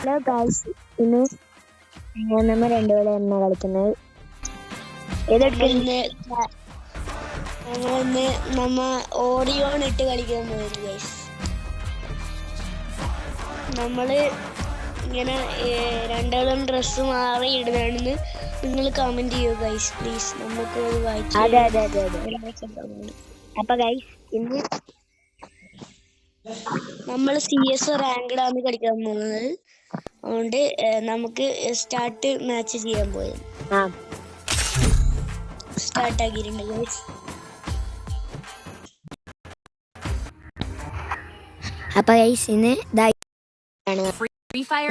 Hello guys, ഇന്ന് നമ്മ രണ്ടുപേരെ എന്നാ കളിക്കുന്നത്? നമ്മ ഓഡിയോൺ ഇട്ട് കളിക്കാൻ പോയത് ഗൈസ്. നമ്മള് ഇങ്ങനെ രണ്ടാളും ഡ്രസ്സ് മാറി ഇടുന്നതാണെന്ന് നിങ്ങൾ കമന്റ് ചെയ്യൂ ഗൈസ് പ്ലീസ്. നമുക്ക് വായിച്ചു. അപ്പൊ ഗൈസ്, ഇന്ന് നമ്മൾ CS റാങ്ക്ഡാണ് കളിക്കാൻ പോകുന്നത്. അതുകൊണ്ട് നമുക്ക് സ്റ്റാർട്ട് മാച്ച് ചെയ്യാൻ പോയത്. സ്റ്റാർട്ട് ആക്കിയിട്ടുണ്ട് ഗൈസ്. അപ്പൊ ഗൈസ്, ഇന്ന്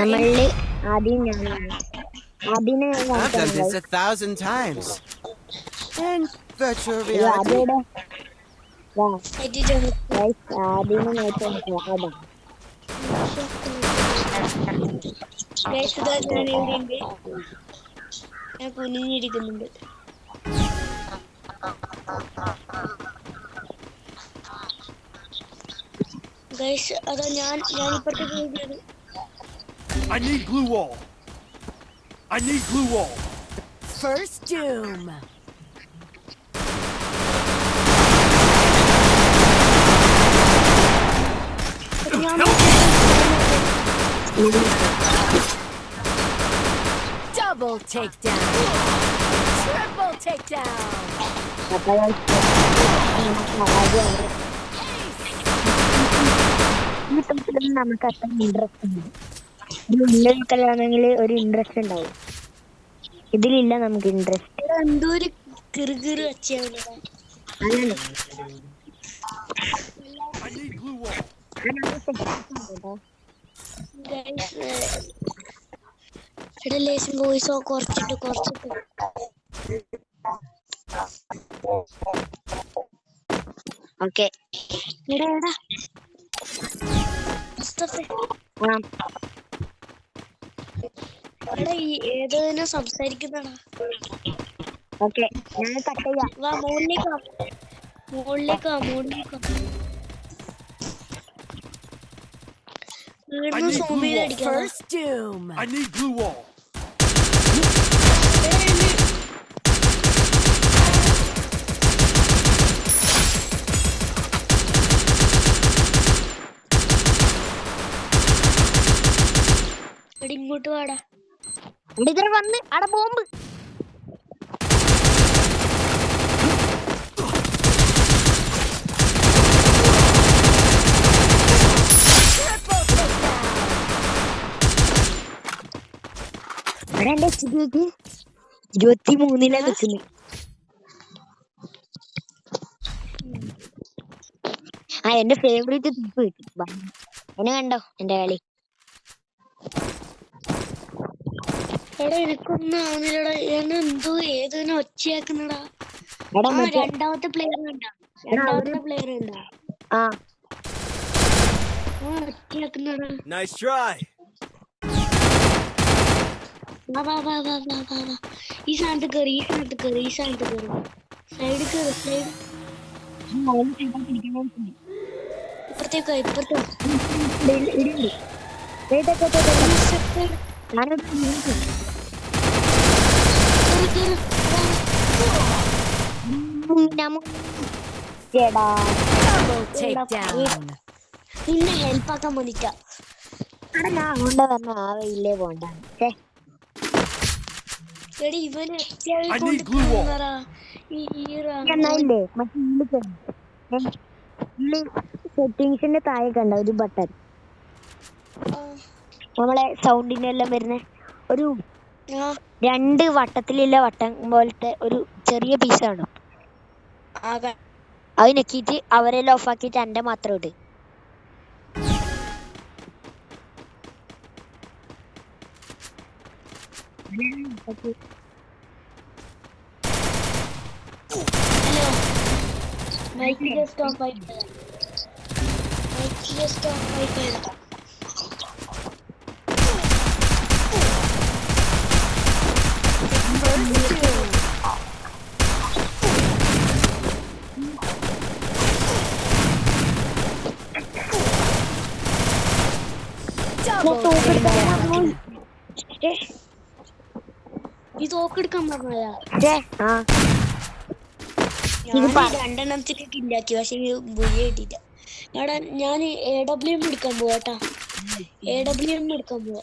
നമ്മളില് ആദ്യം I've done this 1,000 times. In virtual reality. ഞാൻ കുനിഞ്ഞിരിക്കുന്നുണ്ട്. ഗൈസ്, അതാ ഞാൻ ഇപ്പുറത്തെ പോവുകയാണ്. I need glue wall. I need glue wall. First doom. Double takedown. Triple takedown. നമുക്ക് അത്ര ഇൻട്രസ്റ്റ് ഉണ്ട്. ഉള്ളിലാണെങ്കിൽ ഒരു ഇൻട്രസ്റ്റ് ഉണ്ടാവും. ഇതിലില്ല നമുക്ക് ഇൻട്രസ്റ്റ്. എന്തോ ഒരു കിറുകിറ് വെച്ചാണ്. ലേശം വോയിസോ കുറച്ചിട്ട് ഓക്കെ. ഏതോ സംസാരിക്കുന്നടാ. ഓക്കെ, ഞാൻ കട്ട് ചെയ്യാം. വാ, മുകളിലേക്കാ. First doom. I need glue wall. ഇങ്ങോട്ട് വാടാ. ഇതിൽ വന്ന് അവിടെ ബോംബ്. അവിടെ എന്റെ 23 നിൽക്കുന്നു. എന്റെ ഫേവറേറ്റ് തുപ്പ് കിട്ടും. എന്നെ കണ്ടോ എന്റെ കളി? എടാ, എനിക്കൊന്നും ആവുന്നില്ലടാ. എന്തോ ഏതോ ഒച്ചയാക്കുന്നടാ. രണ്ടാമത്തെ പ്ലെയർ ഉണ്ടാ ഒച്ചയാക്കുന്നടാ. Nice try. വാ. ഈ സ്ഥാനത്ത് കയറി. സൈഡ് കയറി. ഇപ്പുറത്തേക്ക്. Double takedown. നിന്നെ ഹെൽപ്പ് ആക്കാൻ വേണ്ടിട്ടാ. ഞാൻ അങ്ങോട്ട് പറഞ്ഞ ആവയില്ലേ പോണ്ട. ഇവന് സെറ്റിങ്സിന്റെ താഴെ കണ്ട ഒരു ബട്ടൺ, നമ്മളെ സൗണ്ടിന്റെ എല്ലാം വരുന്ന ഒരു 2 വട്ടത്തിലുള്ള വട്ടം പോലത്തെ ഒരു ചെറിയ പീസാണ്. അത് ഞെക്കിയിട്ട് അവരെല്ലാം ഓഫ് ആക്കിയിട്ട് എന്റെ മാത്രം ഇട്. മൈക്ക് ജസ്റ്റ് ഓഫ് ആയി. ഈ തോക്കെടുക്കാൻ പറഞ്ഞതാ. രണ്ടെണ്ണത്തിട്ട് കില്ലാക്കി, പക്ഷെ ബുള്ളി കിട്ടിയില്ല. എടാ ഞാൻ AWM എടുക്കാൻ പോവാട്ടാ. AWM എടുക്കാൻ പോവാ.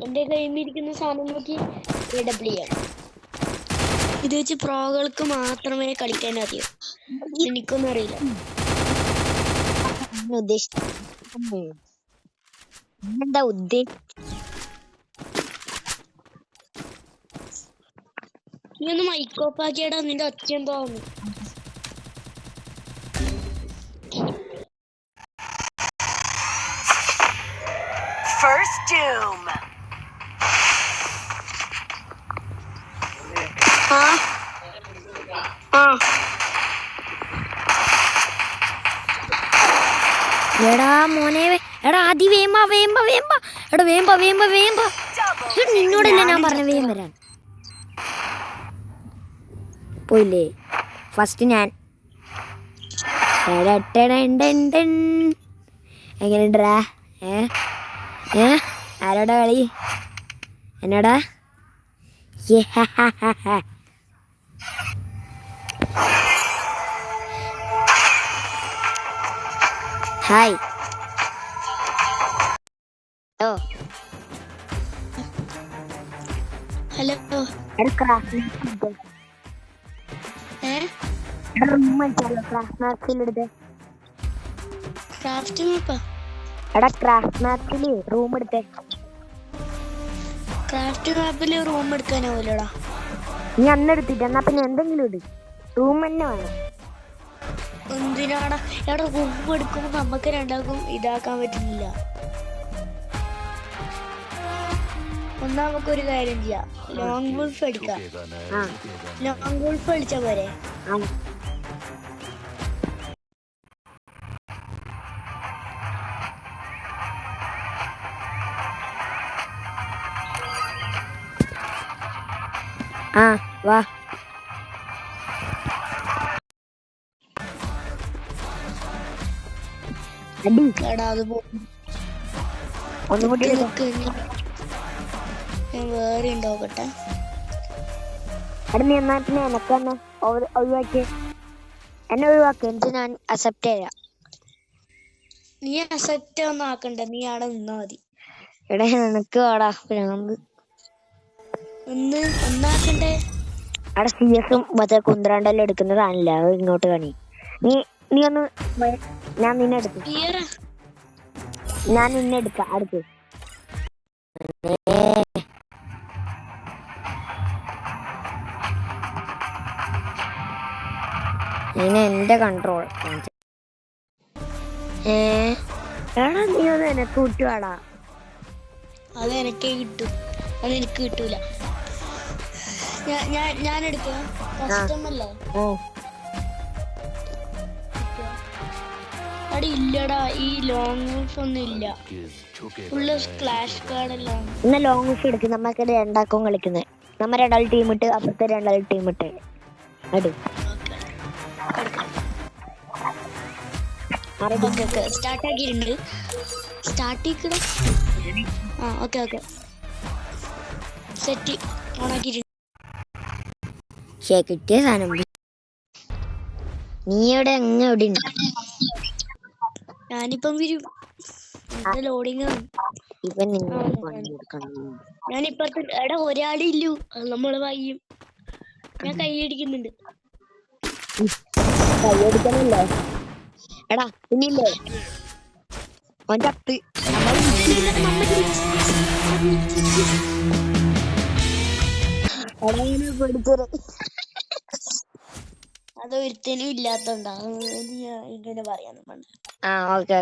എന്റെ കയ്യിൽ ഇരിക്കുന്ന സാധനം നോക്കി. AWM ഇത് വെച്ച് പ്രോകൾക്ക് മാത്രമേ കളിക്കാൻ അറിയൂ. എനിക്കൊന്നും അറിയില്ല. എന്താ ഉദ്ദേശം? നീ ഒന്ന് മൈക്കോപ്പാക്കിയടാ, നിന്റെ ഒച്ച എന്തോ ആവുന്നു. First Doom. എടാ മോനെ, എടാ ആദ്യം വേമ്പ. എടാ വേമ്പ. നിന്നോടല്ല ഞാൻ പറഞ്ഞ വേം വരാൻ. പോയില്ലേ ഫസ്റ്റ് ഞാൻ. എങ്ങനെയുണ്ടാ? ആരോടാ കളി? എന്നോടാ? ഹായ്. ഹലോ. ക്രാഫ്റ്റ് മാപ്പാ. എടാ ക്രാഫ്റ്റ് മാപ്പില് റൂം എടുത്തേ. ക്രാഫ്റ്റ് മാപ്പില് റൂം എടുക്കാനാവൂലടാ. നീ അന്ന് എടുത്തിട്ട് എന്നാ പിന്നെ എന്തെങ്കിലും ഇട്. റൂം തന്നെ വേണം. എന്തിനാടാ? എടാ റൂം എടുക്കുമ്പോ നമുക്ക് രണ്ടാക്കും ഇതാക്കാൻ പറ്റുന്നില്ല. ഒന്നാ നമുക്കൊരു കാര്യം ചെയ്യാം, ലോങ് വുൾഫ് അടിക്കാം. ലോങ് വുൾഫ് അടിച്ചാ പോരെ? വാ. എടാ അത് ഒന്നുകൂടി ഞാൻ വേറെ ഉണ്ടോക്കട്ടെ. എടാ നീ എന്നാ പിന്നെ എനക്ക് തന്നെ ഒഴിവാക്കിയേ. എന്നെ ഒഴിവാക്കി, എനിക്ക് ഞാൻ അക്സെപ്റ്റ് ചെയ്യാം. നീ അക്സെപ്റ്റ് ഒന്നും ആക്കണ്ട, നീ അവിടെ നിന്നാ മതി. എടാ എനക്ക് വാടാ പ്രാന്ത്. ഒന്നാക്കണ്ടേ? അവിടെ CS മറ്റേ കുന്ത്രാണ്ടെല്ലാം എടുക്കുന്നതാണല്ല, അത് ഇങ്ങോട്ട് കാണി. നീ ഒന്ന് ഞാൻ നിന്നെ എടുക്കും. ഞാൻ നിന്നെ എടുക്കാം. അടുത്ത് ഇനി എന്റെ കൺട്രോൾ. എടാ നീ ഒന്ന് എനക്ക് കിട്ടുവാടാ. അത് എനിക്കേ കിട്ടും, അത് എനിക്ക് കിട്ടൂല. ഞാൻ എടുക്കാം. കസ്റ്റമല്ലേ? അവിടെ ഇല്ലടാ, ഈ ലോങ് വുൾഫ് ഒന്നും ഇല്ല. ഫുള്ള് ക്ലാഷ് കാർഡെല്ലാം. ഇന്ന് ലോങ് വുൾഫ് എടുക്കും. നമ്മക്ക് രണ്ടാക്കും കളിക്കുന്നത്. നമ്മ രണ്ടാൾ ടീം ഇട്ട് അപ്പുറത്തെ രണ്ടാൾ ടീം ഇട്ട് സ്റ്റാർട്ട് ആക്കിയിട്ടുണ്ട്. സ്റ്റാർട്ട് ചെയ്യണം. ഓക്കെ സെറ്റ് ഓണാക്കിയിട്ടുണ്ട്. കിട്ടിയ സാധനം നീ എവിടെ എവിടെ ഉണ്ട്? ഞാനിപ്പം വരും. ലോഡിങ് ഇവൻ ഞാനിപ്പത്തെ. എടാ ഒരാളില്ലു, നമ്മള് വയ്യും. ഞാൻ കൈയടിക്കുന്നുണ്ട്. കൈയടിക്കണല്ലേ? എടാ ഇനിയില്ലേ ഒറ്റ അതൊരുത്തനും ഇല്ലാത്തോണ്ടാ ഇങ്ങനെ പറയാൻ. ഓക്കെ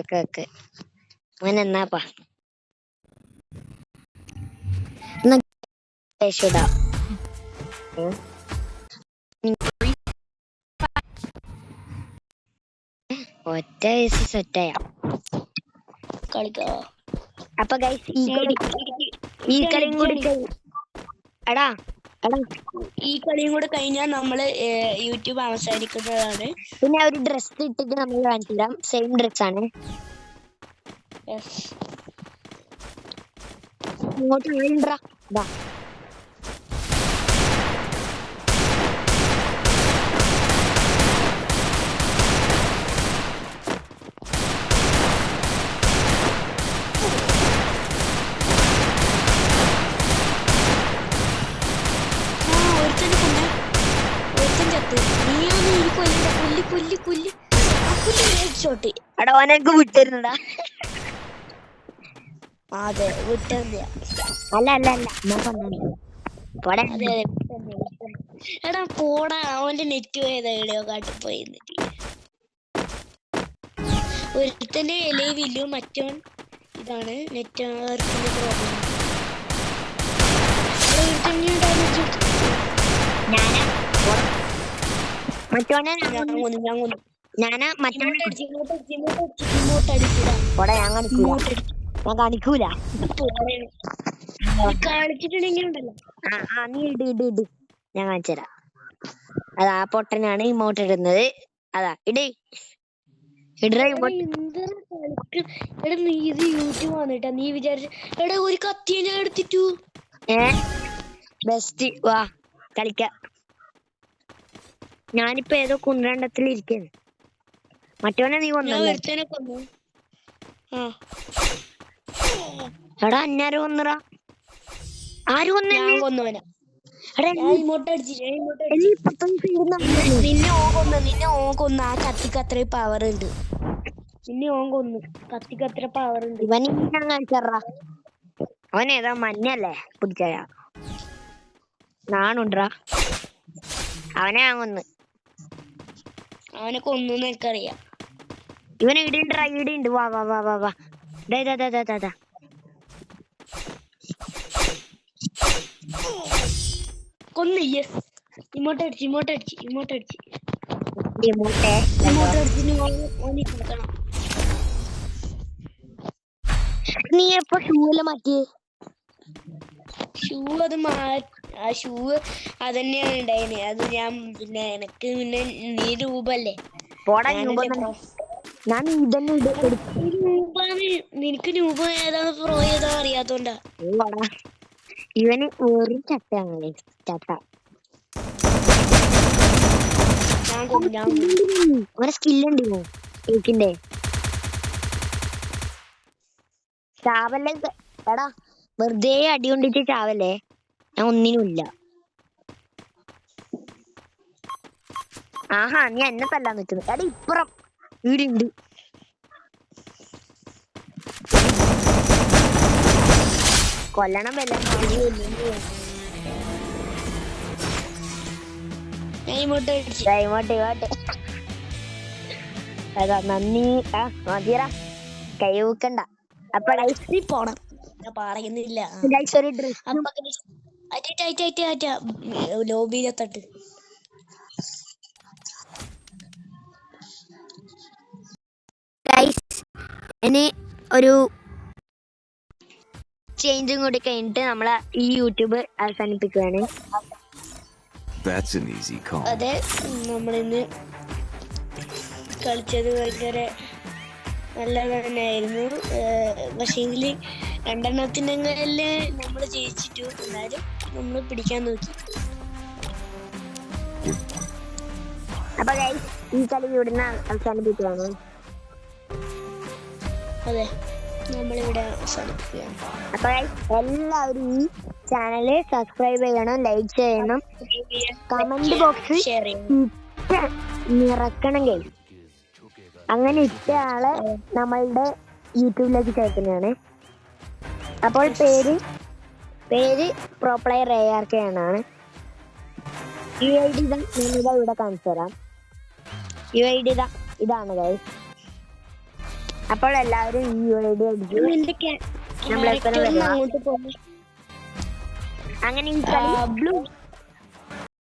അങ്ങനെ എന്നാപ്പാ ഒറ്റ വയസ്സ് സെറ്റായ കളിക്കാവോ? അപ്പൊ ഗൈസ് ഈ കളിയും കൂടി എടാ ഈ കളിയും കൂടെ കഴിഞ്ഞാൽ നമ്മള് യൂട്യൂബ് അവസാനിക്കുന്നതാണ്. പിന്നെ ഒരു ഡ്രസ് ഇട്ടിട്ട് നമ്മൾ കാണിച്ചു തരാം. സെയിം ഡ്രസ് ആണ്. യെസ്. ഇങ്ങോട്ട് വീണ്ടാ. ഇതാ ഒരുത്തനെ കൊന്ന, ഒരുത്തൻ ചത്ത്. നീയാണ് ഈ കൊല്ലിന്റെ കൊല്ലി ഷോട്ട്. എടാ ഓനക്ക് വിട്ടിരുന്നടാ. അതെ വിട്ടല്ല. അല്ല അല്ല അല്ല ഞാൻ പറഞ്ഞു. പോടാ. അതെ അതെ വിട്ടെന്നെ. എടാ പോടാ, അവന്റെ നെറ്റ് പോയത് എവിടെയോ കാട്ടിപ്പോയി. ഒരുത്തന്റെ ലൈവിലും മറ്റവൻ ഇതാണ് നെറ്റ്വർക്കിന്റെ പ്രോബ്ലം. ഞാനാ മറ്റോനെ ഞാനാ മറ്റോനെ പോടാ. ഞാൻ കാണിക്കൂല. കളിച്ചിട്ടുണ്ടെങ്കിൽ ഉണ്ടല്ലോ. നീ ഇട് ഞാൻ കാണിച്ചുതരാം. അതാ പൊട്ടനാണ് ഇമോട്ട് ഇടുന്നത്. അതാ ഇടറ ഇമോട്ട്. എടാ നീ ഇത് യൂട്യൂബ് വന്നിട്ടാ നീ വിചാരിച്ച. എടാ ഒരു കത്തിയെ ഞാൻ എടുത്തിട്ടു. ബെസ്റ്റ് വാ കളിക്ക. ഞാനിപ്പോ ഏതോ കുന്ത്രണ്ടത്തിൽ ഇരിക്കുന്നു. മറ്റവനെ നീ ഞാൻ കൊന്നല്ലേ? ഒരുത്തനെ കൊന്നു. എടാ അന്നാര് കൊന്നറാ? ആര് കൊന്ന? ഞാൻ കൊന്നവനാ. നിന്നെ ഓൻ കൊന്നു. ആ കത്തിക്ക് അത്രയും പവർ ഉണ്ട്. നിന്നെ ഓൻ കൊന്നു. കത്തിക്ക് അത്ര പവർ ഉണ്ട്. ഇവൻ ഞാൻ കാണിച്ചറാ. അവനേതാ മഞ്ഞല്ലേ പിടിച്ചായ നാണുണ്ടാ. അവനെ ഞാൻ കൊന്ന്. അവനെ കൊന്നു എനിക്കറിയാം. ഇവന് ഇടിയുണ്ട്. വാ വാ വാ വാ വാ. ദാ കൊന്നു. യെസ്. ഇമോട്ട് അടിച്ച്. നീ എപ്പോ ഷൂല മാറ്റി? ഷൂ അത് ആ ഷൂ അതന്നെയാണ് ഉണ്ടായിന്. അത് ഞാൻ പിന്നെ എനക്ക് പിന്നെ നീ രൂപല്ലേ. ഞാൻ ഇതന്നെ നിനക്ക് രൂപ ഏതാണ് പ്രോ ഏതാ അറിയാത്തോണ്ടാ. ഇവന് വെറും ചട്ടയാണ്. ചട്ട ഒരു സ്കില്ലുണ്ട് കേക്കിന്റെ. ചാവല്ലേ എടാ, വെറുതെ അടി കൊണ്ടിട്ട് ചാവല്ലേ. ഞാൻ ഒന്നിനുമില്ല. ആഹാ നീ എന്നെ തല്ലാൻ നിൽക്കുന്നു. എടാ ഇപ്പുറം വീടുണ്ട്. കൊല്ലണം വല്ല. അതാ നന്ദി. മതിയറ കൈ വെക്കണ്ട. അപ്പൊ പോണം. ഞാൻ പറയുന്നില്ല. ലോബിയിലെത്തട്ട്. ഇനി ഒരു ചേഞ്ചും കൂടി കഴിഞ്ഞിട്ട് നമ്മളെ ഈ യൂട്യൂബ് അവസാനിപ്പിക്കുകയാണ്. അതെ, നമ്മളിന്ന് കളിച്ചത് ഭയങ്കര നല്ലത് തന്നെയായിരുന്നു. പക്ഷേങ്കില് രണ്ടെണ്ണത്തിന്റെ നമ്മൾ ജയിച്ചിട്ടു. എന്നാലും നമ്മൾ പിടിക്കാൻ നോക്കി. അപ്പൊ ഈ കളി ഇവിടുന്ന് അവസാനിപ്പിക്കുകയാണ്. അതെ, നമ്മളിവിടെ അവസാനിപ്പിക്കുകയാണ്. അപ്പൊ എല്ലാവരും ഈ ചാനല് സബ്സ്ക്രൈബ് ചെയ്യണം, ലൈക്ക് ചെയ്യണം, കമന്റ് ബോക്സ് നിറക്കണം. അങ്ങനെ ഇട്ട ആളെ നമ്മളുടെ യൂട്യൂബിലേക്ക് ചേർക്കുന്നതാണ്. അപ്പോൾ പേര് പ്രോ പ്ലെയർ ARK എന്നാണ്. UID ഇവിടെ കാണിച്ചു തരാം. UID ഇതാണ് ഗൈസ്. അപ്പോൾ എല്ലാവരും ഈ UID അടിച്ചു. അങ്ങനെ ഈ